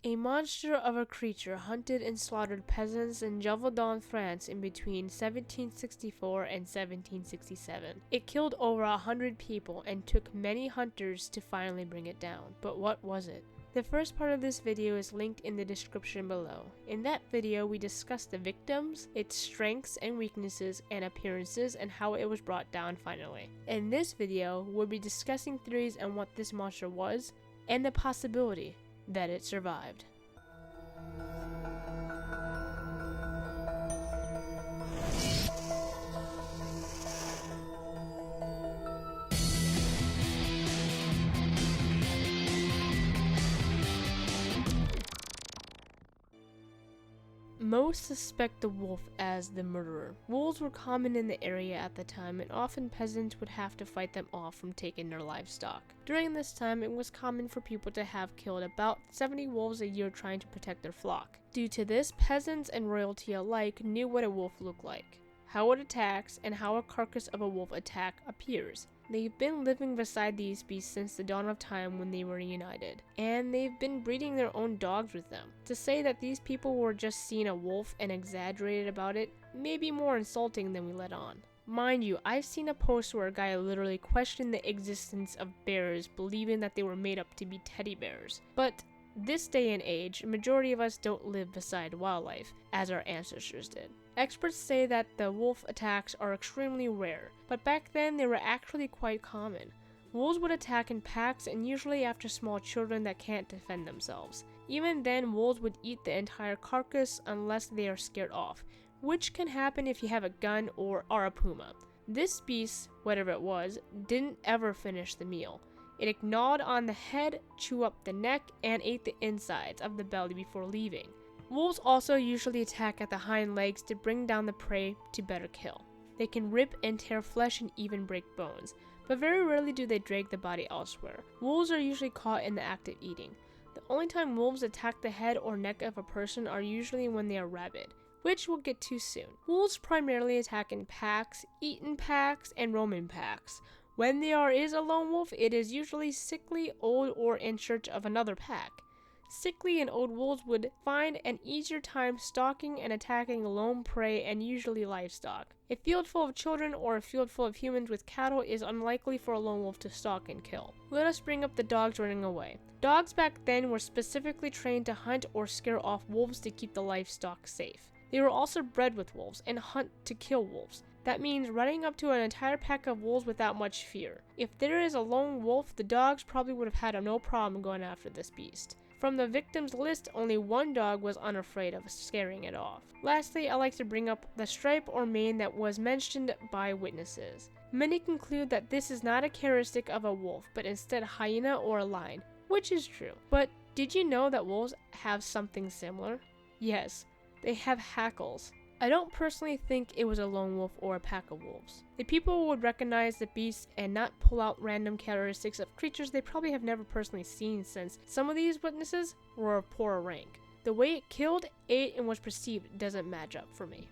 A monster of a creature hunted and slaughtered peasants in Gevaudan, France in between 1764 and 1767. It killed over 100 people and took many hunters to finally bring it down. But what was it? The first part of this video is linked in the description below. In that video, we discuss the victims, its strengths and weaknesses and appearances, and how it was brought down finally. In this video, we'll be discussing theories on what this monster was, and the possibility that it survived. Most suspect the wolf as the murderer. Wolves were common in the area at the time, and often peasants would have to fight them off from taking their livestock. During this time, it was common for people to have killed about 70 wolves a year trying to protect their flock. Due to this, peasants and royalty alike knew what a wolf looked like, how it attacks, and how a carcass of a wolf attack appears. They've been living beside these beasts since the dawn of time when they were united, and they've been breeding their own dogs with them. To say that these people were just seeing a wolf and exaggerated about it may be more insulting than we let on. Mind you, I've seen a post where a guy literally questioned the existence of bears, believing that they were made up to be teddy bears. But this day and age, a majority of us don't live beside wildlife, as our ancestors did. Experts say that the wolf attacks are extremely rare, but back then they were actually quite common. Wolves would attack in packs and usually after small children that can't defend themselves. Even then, wolves would eat the entire carcass unless they are scared off, which can happen if you have a gun or are a puma. This beast, whatever it was, didn't ever finish the meal. It gnawed on the head, chewed up the neck, and ate the insides of the belly before leaving. Wolves also usually attack at the hind legs to bring down the prey to better kill. They can rip and tear flesh and even break bones, but very rarely do they drag the body elsewhere. Wolves are usually caught in the act of eating. The only time wolves attack the head or neck of a person are usually when they are rabid, which we'll get to soon. Wolves primarily attack in packs, eat in packs, and roam in packs. When there is a lone wolf, it is usually sickly, old, or in search of another pack. Sickly and old wolves would find an easier time stalking and attacking lone prey and usually livestock. A field full of children or a field full of humans with cattle is unlikely for a lone wolf to stalk and kill. Let us bring up the dogs running away. Dogs back then were specifically trained to hunt or scare off wolves to keep the livestock safe. They were also bred with wolves and hunt to kill wolves. That means running up to an entire pack of wolves without much fear. If there is a lone wolf, the dogs probably would have had no problem going after this beast. From the victims list, only one dog was unafraid of scaring it off. Lastly, I like to bring up the stripe or mane that was mentioned by witnesses. Many conclude that this is not a characteristic of a wolf, but instead a hyena or a lion, which is true. But did you know that wolves have something similar? Yes, they have hackles. I don't personally think it was a lone wolf or a pack of wolves. The people would recognize the beast and not pull out random characteristics of creatures they probably have never personally seen, since some of these witnesses were of poorer rank. The way it killed, ate, and was perceived doesn't match up for me.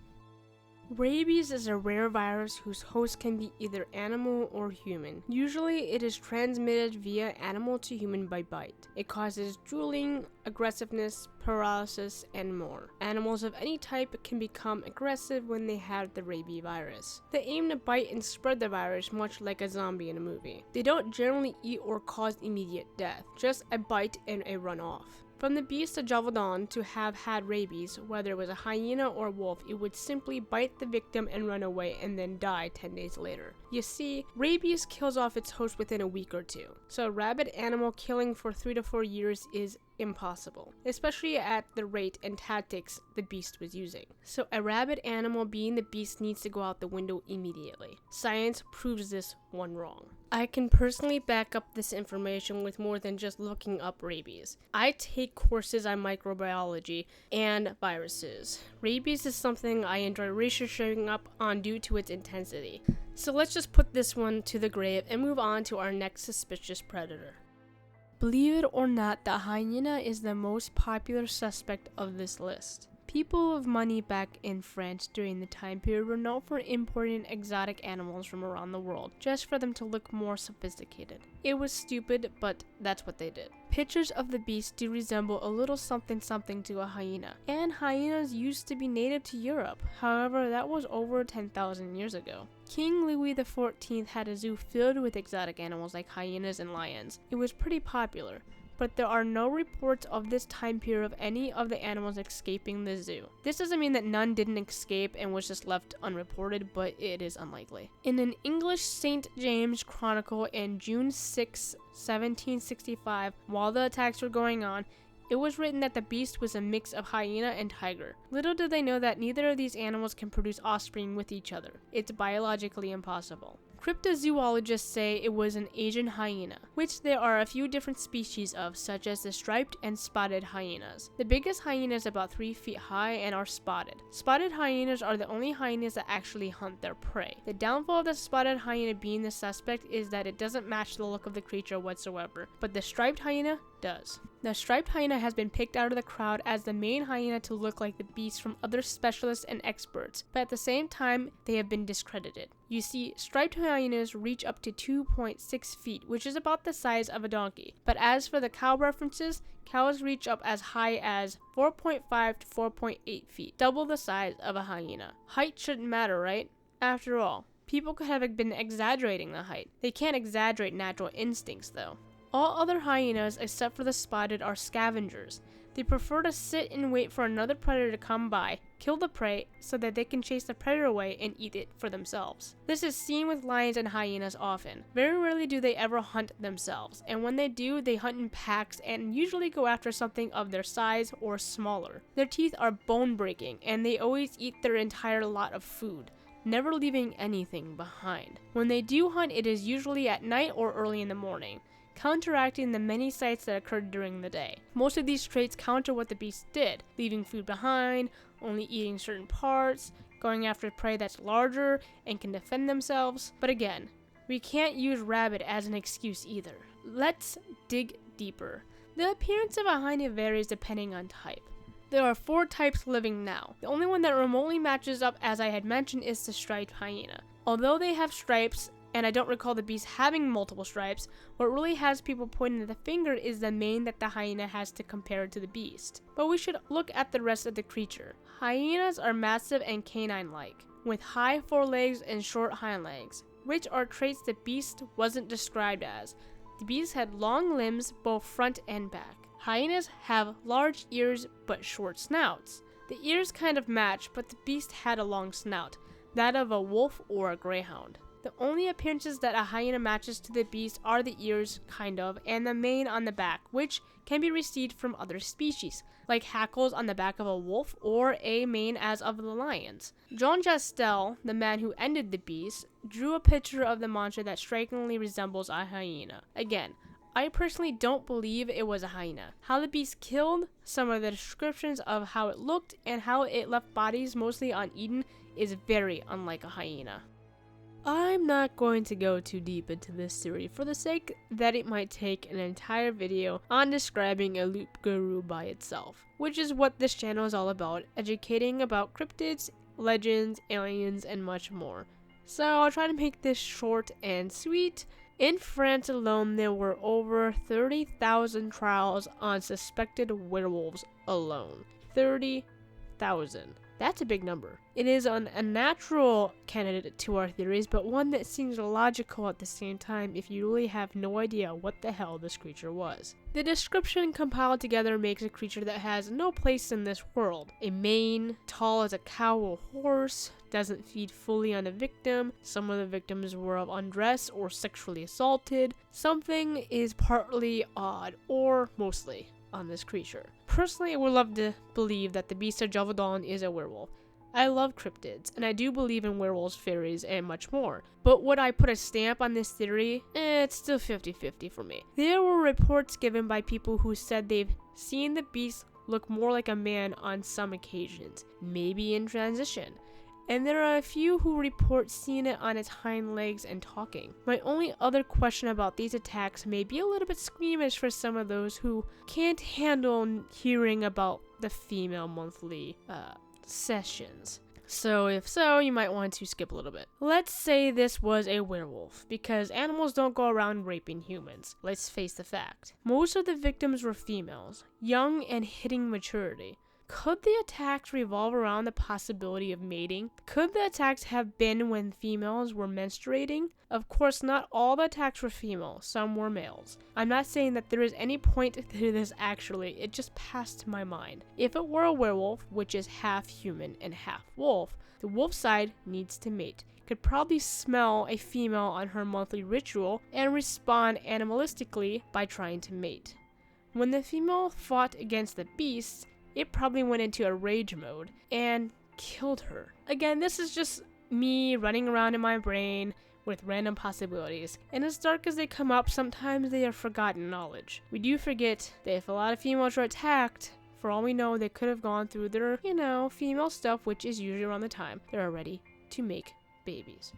Rabies is a rare virus whose host can be either animal or human. Usually it is transmitted via animal to human by bite. It causes drooling, aggressiveness, paralysis, and more. Animals of any type can become aggressive when they have the rabies virus. They aim to bite and spread the virus much like a zombie in a movie. They don't generally eat or cause immediate death, just a bite and a run off. From the Beast of Gevaudan to have had rabies, whether it was a hyena or a wolf, it would simply bite the victim and run away and then die 10 days later. You see, rabies kills off its host within a week or two, so a rabid animal killing for 3 to 4 years is impossible, especially at the rate and tactics the beast was using. So a rabid animal being the beast needs to go out the window immediately. Science proves this one wrong. I can personally back up this information with more than just looking up rabies. I take courses on microbiology and viruses. Rabies is something I enjoy researching up on due to its intensity. So let's just put this one to the grave and move on to our next suspicious predator. Believe it or not, the hyena is the most popular suspect of this list. People of money back in France during the time period were known for importing exotic animals from around the world, just for them to look more sophisticated. It was stupid, but that's what they did. Pictures of the beast do resemble a little something something to a hyena, and hyenas used to be native to Europe. However, that was over 10,000 years ago. King Louis XIV had a zoo filled with exotic animals like hyenas and lions. It was pretty popular, but there are no reports of this time period of any of the animals escaping the zoo. This doesn't mean that none didn't escape and was just left unreported, but it is unlikely. In an English St. James Chronicle in June 6, 1765, while the attacks were going on, it was written that the beast was a mix of hyena and tiger. Little did they know that neither of these animals can produce offspring with each other. It's biologically impossible. Cryptozoologists say it was an Asian hyena, which there are a few different species of, such as the striped and spotted hyenas. The biggest hyena is about 3 feet high and are spotted. Spotted hyenas are the only hyenas that actually hunt their prey. The downfall of the spotted hyena being the suspect is that it doesn't match the look of the creature whatsoever, but the striped hyena does. The striped hyena has been picked out of the crowd as the main hyena to look like the beast from other specialists and experts, but at the same time, they have been discredited. You see, striped hyenas reach up to 2.6 feet, which is about the size of a donkey. But as for the cow references, cows reach up as high as 4.5 to 4.8 feet, double the size of a hyena. Height shouldn't matter, right? After all, people could have been exaggerating the height. They can't exaggerate natural instincts, though. All other hyenas, except for the spotted, are scavengers. They prefer to sit and wait for another predator to come by, kill the prey, so that they can chase the predator away and eat it for themselves. This is seen with lions and hyenas often. Very rarely do they ever hunt themselves, and when they do, they hunt in packs and usually go after something of their size or smaller. Their teeth are bone-breaking, and they always eat their entire lot of food, never leaving anything behind. When they do hunt, it is usually at night or early in the morning, counteracting the many sights that occurred during the day. Most of these traits counter what the beast did, leaving food behind, only eating certain parts, going after prey that's larger and can defend themselves. But again, we can't use rabbit as an excuse either. Let's dig deeper. The appearance of a hyena varies depending on type. There are 4 types living now. The only one that remotely matches up, as I had mentioned, is the striped hyena. Although they have stripes, and I don't recall the beast having multiple stripes, what really has people pointing the finger is the mane that the hyena has to compare to the beast. But we should look at the rest of the creature. Hyenas are massive and canine-like, with high forelegs and short hind legs, which are traits the beast wasn't described as. The beast had long limbs, both front and back. Hyenas have large ears but short snouts. The ears kind of match, but the beast had a long snout, that of a wolf or a greyhound. The only appearances that a hyena matches to the beast are the ears, kind of, and the mane on the back, which can be received from other species, like hackles on the back of a wolf or a mane as of the lions. Jean Jastel, the man who ended the beast, drew a picture of the monster that strikingly resembles a hyena. Again, I personally don't believe it was a hyena. How the beast killed, some of the descriptions of how it looked, and how it left bodies mostly uneaten is very unlike a hyena. I'm not going to go too deep into this theory for the sake that it might take an entire video on describing a loot guru by itself, which is what this channel is all about, educating about cryptids, legends, aliens, and much more. So I'll try to make this short and sweet. In France alone, there were over 30,000 trials on suspected werewolves alone. 30,000. That's a big number. It is an unnatural candidate to our theories, but one that seems logical at the same time if you really have no idea what the hell this creature was. The description compiled together makes a creature that has no place in this world. A mane, tall as a cow or horse, doesn't feed fully on a victim, some of the victims were of undressed or sexually assaulted. Something is partly odd, or mostly, on this creature. Personally, I would love to believe that the Beast of Gevaudan is a werewolf. I love cryptids, and I do believe in werewolves, fairies, and much more. But would I put a stamp on this theory? It's still 50-50 for me. There were reports given by people who said they've seen the beast look more like a man on some occasions, maybe in transition. and there are a few who report seeing it on its hind legs and talking. My only other question about these attacks may be a little bit squeamish for some of those who can't handle hearing about the female monthly sessions. So if so, you might want to skip a little bit. Let's say this was a werewolf, because animals don't go around raping humans. Let's face the fact. Most of the victims were females, young and hitting maturity. Could the attacks revolve around the possibility of mating? Could the attacks have been when females were menstruating? Of course, not all the attacks were female, some were males. I'm not saying that there is any point to this actually, it just passed my mind. If it were a werewolf, which is half human and half wolf, the wolf side needs to mate. Could probably smell a female on her monthly ritual and respond animalistically by trying to mate. When the female fought against the beasts, it probably went into a rage mode and killed her. Again, this is just me running around in my brain with random possibilities. And as dark as they come up, sometimes they are forgotten knowledge. We do forget that if a lot of females were attacked, for all we know, they could have gone through their, female stuff, which is usually around the time they're ready to make babies.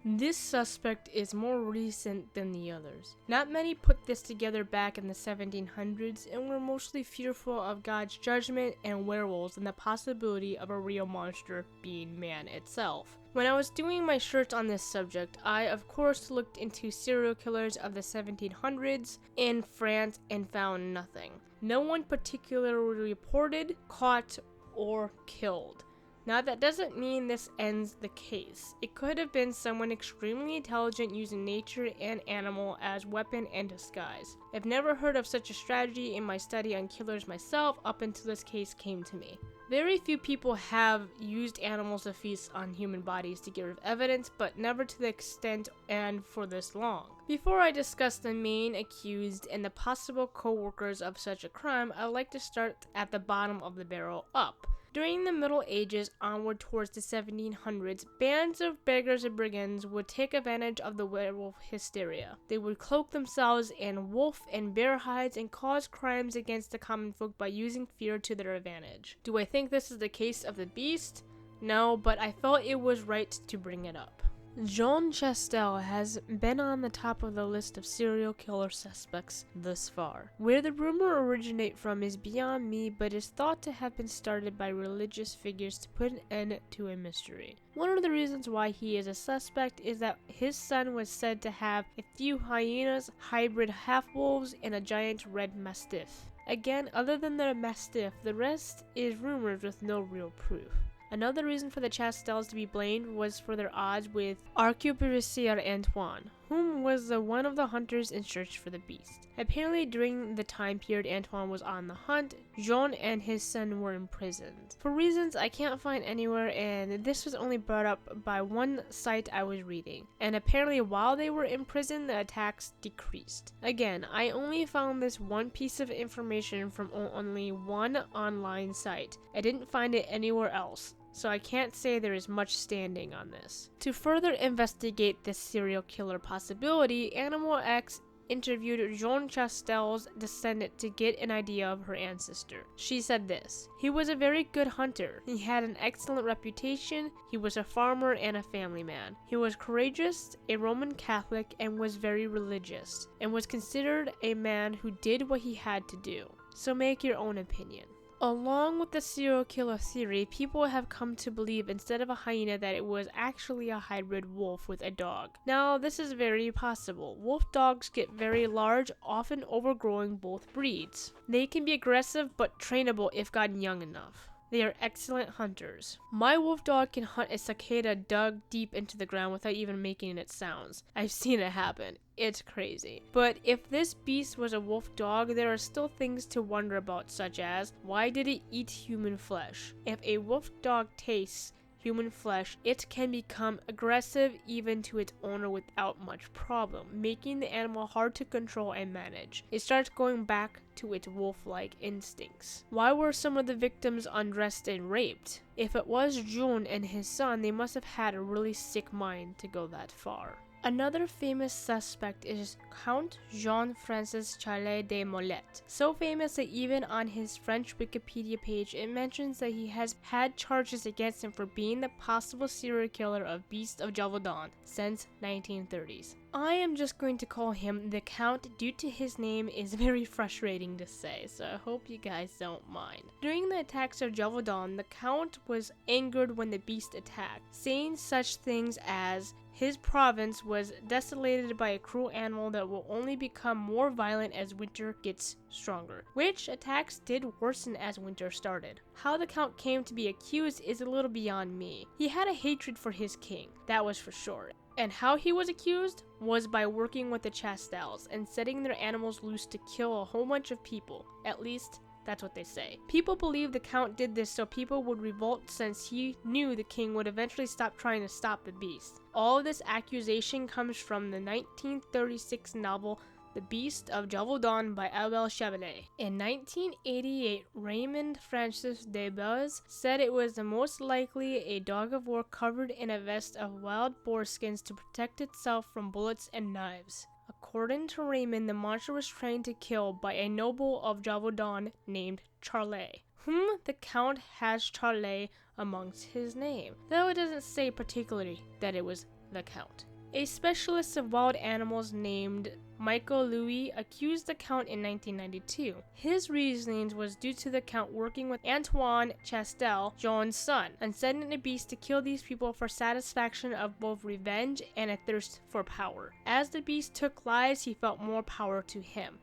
This suspect is more recent than the others. Not many put this together back in the 1700s and were mostly fearful of God's judgment and werewolves and the possibility of a real monster being man itself. When I was doing my search on this subject, I of course looked into serial killers of the 1700s in France and found nothing. No one particularly reported, caught, or killed. Now that doesn't mean this ends the case. It could have been someone extremely intelligent using nature and animal as weapon and disguise. I've never heard of such a strategy in my study on killers myself up until this case came to me. Very few people have used animals to feast on human bodies to get rid of evidence, but never to the extent and for this long. Before I discuss the main accused and the possible co-workers of such a crime, I would like to start at the bottom of the barrel up. During the Middle Ages onward towards the 1700s, bands of beggars and brigands would take advantage of the werewolf hysteria. They would cloak themselves in wolf and bear hides and cause crimes against the common folk by using fear to their advantage. Do I think this is the case of the beast? No, but I felt it was right to bring it up. Jean Chastel has been on the top of the list of serial killer suspects thus far. Where the rumor originates from is beyond me, but is thought to have been started by religious figures to put an end to a mystery. One of the reasons why he is a suspect is that his son was said to have a few hyenas, hybrid half-wolves, and a giant red mastiff. Again, other than the mastiff, the rest is rumors with no real proof. Another reason for the Chastels to be blamed was for their odds with Arquebusier Antoine, whom was one of the hunters in search for the beast. Apparently during the time period Antoine was on the hunt, Jean and his son were imprisoned. For reasons I can't find anywhere, and this was only brought up by one site I was reading. And apparently while they were in prison, the attacks decreased. Again, I only found this one piece of information from only one online site. I didn't find it anywhere else, so I can't say there is much standing on this. To further investigate this serial killer possibility, Animal X interviewed Jean Chastel's descendant to get an idea of her ancestor. She said this: "He was a very good hunter. He had an excellent reputation. He was a farmer and a family man. He was courageous, a Roman Catholic, and was very religious, and was considered a man who did what he had to do. So make your own opinion." Along with the serial killer theory, people have come to believe instead of a hyena that it was actually a hybrid wolf with a dog. Now, this is very possible. Wolf dogs get very large, often overgrowing both breeds. They can be aggressive but trainable if gotten young enough. They are excellent hunters. My wolf dog can hunt a cicada dug deep into the ground without even making its sounds. I've seen it happen. It's crazy. But if this beast was a wolf dog, there are still things to wonder about, such as, why did it eat human flesh? If a wolf dog tastes human flesh, it can become aggressive even to its owner without much problem, making the animal hard to control and manage. It starts going back to its wolf-like instincts. Why were some of the victims undressed and raped? If it was June and his son, they must have had a really sick mind to go that far. Another famous suspect is Count Jean-Francis Charlet de Molette, so famous that even on his French Wikipedia page it mentions that he has had charges against him for being the possible serial killer of Beast of Gevaudan since 1930s. I am just going to call him the Count due to his name is very frustrating to say, so I hope you guys don't mind. During the attacks of Gevaudan, the Count was angered when the Beast attacked, saying such things as his province was desolated by a cruel animal that will only become more violent as winter gets stronger, which attacks did worsen as winter started. How the Count came to be accused is a little beyond me. He had a hatred for his king, that was for sure. And how he was accused was by working with the Chastels and setting their animals loose to kill a whole bunch of people. At least, that's what they say. People believe the Count did this so people would revolt since he knew the king would eventually stop trying to stop the beast. All of this accusation comes from the 1936 novel The Beast of Gevaudan by Abel Chabelet. In 1988, Raymond Francis de Buz said it was the most likely a dog of war covered in a vest of wild boar skins to protect itself from bullets and knives. According to Raymond, the monster was trained to kill by a noble of Gevaudan named Charlet, whom the Count has Charlet amongst his name, though it doesn't say particularly that it was the Count. A specialist of wild animals named Michael Louis accused the Count in 1992. His reasonings was due to the Count working with Antoine Chastel, Jean's son, and setting the beast to kill these people for satisfaction of both revenge and a thirst for power. As the beast took lives, he felt more power to him.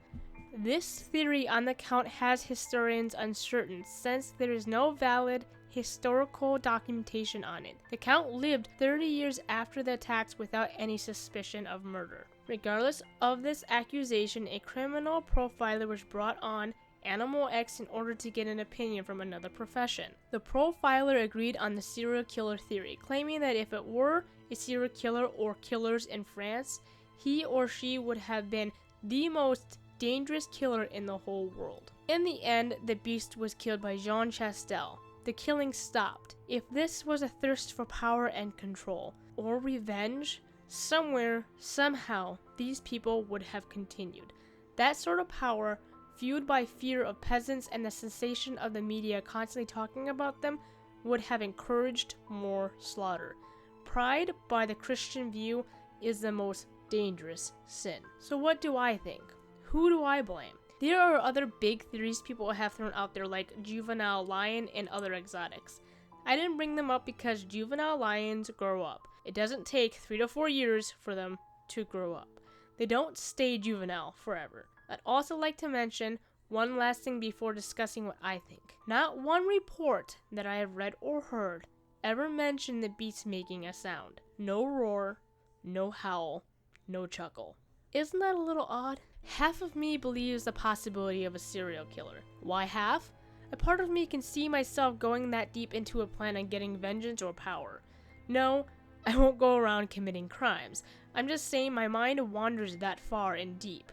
This theory on the Count has historians uncertain, since there is no valid historical documentation on it. The Count lived 30 years after the attacks without any suspicion of murder. Regardless of this accusation, a criminal profiler was brought on Animal X in order to get an opinion from another profession. The profiler agreed on the serial killer theory, claiming that if it were a serial killer or killers in France, he or she would have been the most dangerous killer in the whole world. In the end, the beast was killed by Jean Chastel. The killing stopped. If this was a thirst for power and control, or revenge, somewhere, somehow, these people would have continued. That sort of power, fueled by fear of peasants and the sensation of the media constantly talking about them, would have encouraged more slaughter. Pride, by the Christian view, is the most dangerous sin. So what do I think? Who do I blame? There are other big theories people have thrown out there like juvenile lion and other exotics. I didn't bring them up because juvenile lions grow up. It doesn't take 3 to 4 years for them to grow up. They don't stay juvenile forever. I'd also like to mention one last thing before discussing what I think. Not one report that I have read or heard ever mentioned the beast making a sound. No roar, no howl, no chuckle. Isn't that a little odd? Half of me believes the possibility of a serial killer. Why half? A part of me can see myself going that deep into a plan on getting vengeance or power. No, I won't go around committing crimes. I'm just saying my mind wanders that far and deep.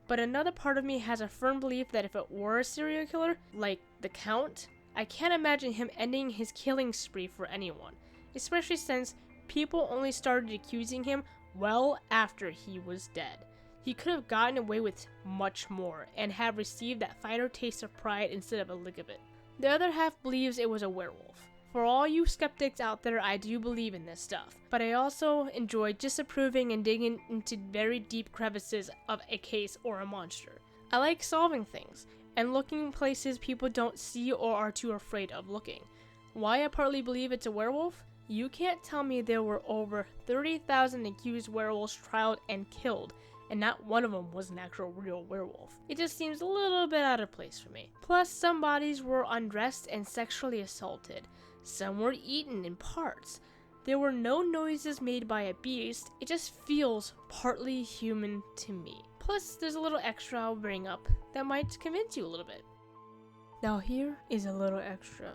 But another part of me has a firm belief that if it were a serial killer, like the Count, I can't imagine him ending his killing spree for anyone, especially since people only started accusing him well after he was dead. He could have gotten away with much more and have received that finer taste of pride instead of a lick of it. The other half believes it was a werewolf. For all you skeptics out there, I do believe in this stuff, but I also enjoy disapproving and digging into very deep crevices of a case or a monster. I like solving things and looking places people don't see or are too afraid of looking. Why I partly believe it's a werewolf? You can't tell me there were over 30,000 accused werewolves trialed and killed, and not one of them was an actual real werewolf. It just seems a little bit out of place for me. Plus, some bodies were undressed and sexually assaulted. Some were eaten in parts. There were no noises made by a beast. It just feels partly human to me. Plus, there's a little extra I'll bring up that might convince you a little bit. Now here is a little extra.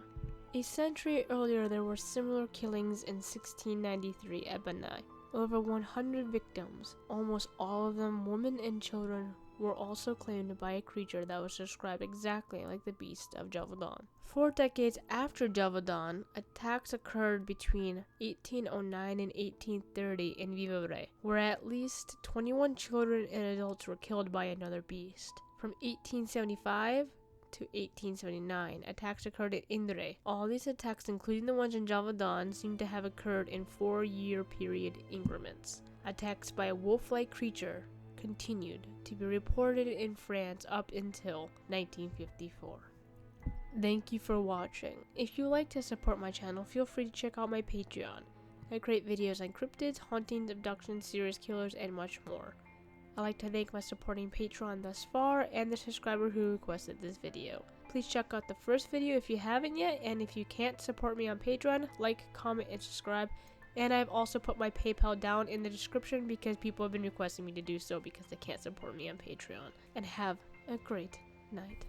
A century earlier, there were similar killings in 1693 at Banai. Over 100 victims, almost all of them women and children, were also claimed by a creature that was described exactly like the Beast of Gevaudan. 4 decades after Gevaudan, attacks occurred between 1809 and 1830 in Vivere, where at least 21 children and adults were killed by another beast. From 1875 to 1879, attacks occurred in Indre. All these attacks, including the ones in Gevaudan, seem to have occurred in 4-year period increments. Attacks by a wolf-like creature continued to be reported in France up until 1954. Thank you for watching. If you like to support my channel, feel free to check out my Patreon. I create videos on cryptids, hauntings, abductions, serious killers, and much more. I'd like to thank my supporting Patreon thus far and the subscriber who requested this video. Please check out the first video if you haven't yet, and if you can't support me on Patreon, like, comment, and subscribe. And I've also put my PayPal down in the description because people have been requesting me to do so because they can't support me on Patreon. And have a great night.